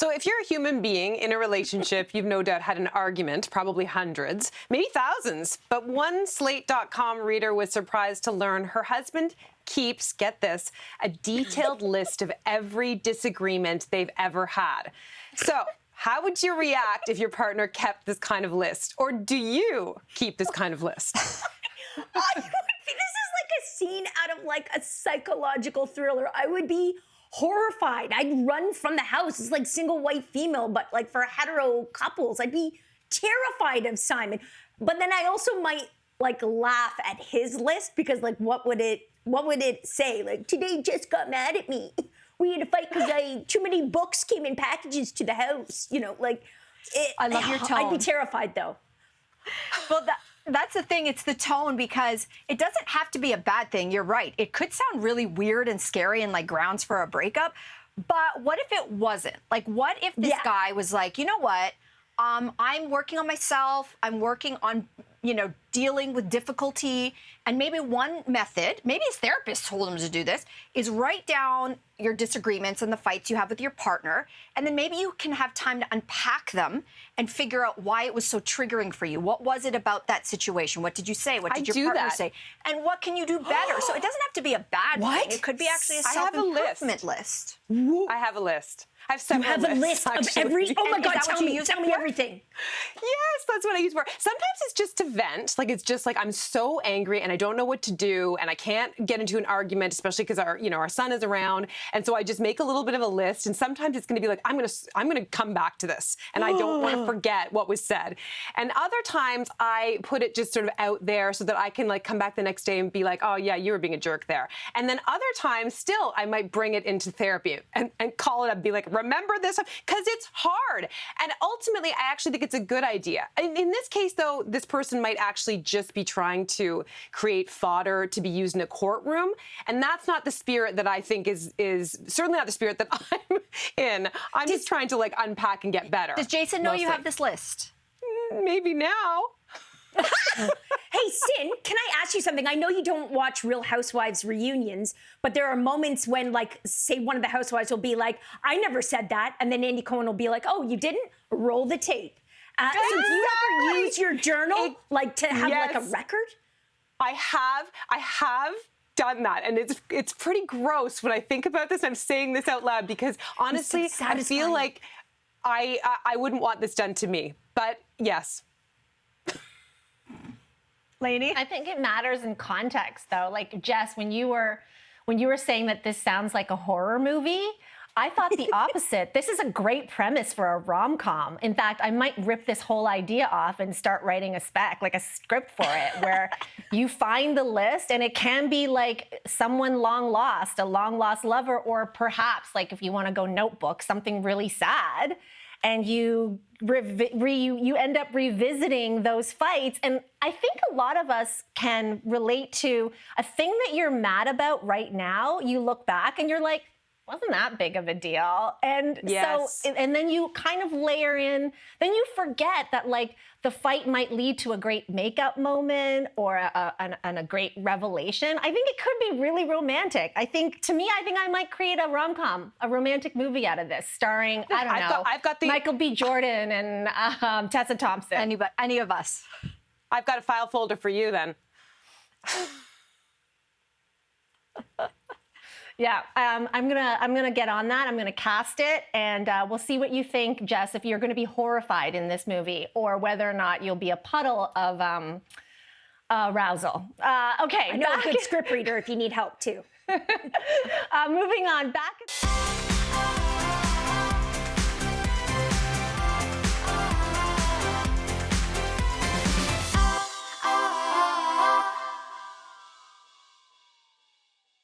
So if you're a human being in a relationship, you've no doubt had an argument, probably hundreds, maybe thousands. But one Slate.com reader was surprised to learn her husband keeps, get this, a detailed list of every disagreement they've ever had. So how would you react if your partner kept this kind of list? Or do you keep this kind of list? This is like a scene out of like a psychological thriller. I would be horrified. I'd run from the house. It's like single white female, but like for hetero couples, I'd be terrified of Simon. But then I also might like laugh at his list because like what would it say? Like, today Jess got mad at me. We had a fight because too many books came in packages to the house. You know, like I love your tone. I'd be terrified though. Well, that's the thing. It's the tone, because it doesn't have to be a bad thing. You're right. It could sound really weird and scary and like grounds for a breakup. But what if it wasn't? Like, what if this guy was like, you know what? I'm working on myself. I'm working on, dealing with difficulty. And maybe one method, maybe his therapist told him to do this, is write down your disagreements and the fights you have with your partner. And then maybe you can have time to unpack them and figure out why it was so triggering for you. What was it about that situation? What did you say? What did your partner say? And what can you do better? So it doesn't have to be a bad thing. It could be actually a self-improvement list. I have a list. I have several lists. You have a list of every... Oh, my God, tell me everything. Yes, that's what I use for. Sometimes it's just to vent. Like, it's just like, I'm so angry and I don't know what to do and I can't get into an argument, especially because our son is around. And so I just make a little bit of a list. And sometimes it's going to be like, I'm going to come back to this. And I don't want to forget what was said. And other times I put it just sort of out there so that I can like come back the next day and be like, oh yeah, you were being a jerk there. And then other times still, I might bring it into therapy and call it up and be like, remember this, because it's hard. And ultimately, I actually think it's a good idea. In this case, though, this person might actually just be trying to create fodder to be used in a courtroom. And that's not the spirit that I think is certainly not the spirit that I'm in. I'm just trying to like unpack and get better. Does Jason know you have this list? Maybe now. Hey, Sin, can I ask you something? I know you don't watch Real Housewives reunions, but there are moments when, like, say one of the housewives will be like, I never said that. And then Andy Cohen will be like, oh, you didn't? Roll the tape. So do you ever use your journal, to have, like, a record? I have done that. And it's pretty gross when I think about this. I'm saying this out loud because, honestly, I feel like I wouldn't want this done to me. But, yes. Lainey? I think it matters in context, though. Like, Jess, when you were saying that this sounds like a horror movie, I thought the opposite. This is a great premise for a rom-com. In fact, I might rip this whole idea off and start writing a script for it, where you find the list and it can be like someone long lost, a long lost lover, or perhaps, like if you want to go Notebook, something really sad. And you end up revisiting those fights. And I think a lot of us can relate to a thing that you're mad about right now. You look back and you're like, wasn't that big of a deal? And and then you kind of layer in, then you forget that like the fight might lead to a great makeup moment or a great revelation. I think it could be really romantic. I think I might create a rom-com, a romantic movie out of this, starring, I don't know, I've got Michael B. Jordan and Tessa Thompson. Any of us. I've got a file folder for you then. Yeah, I'm gonna get on that. I'm gonna cast it, and we'll see what you think, Jess. If you're gonna be horrified in this movie, or whether or not you'll be a puddle of arousal. Okay, I know a good script reader if you need help too. Moving on back.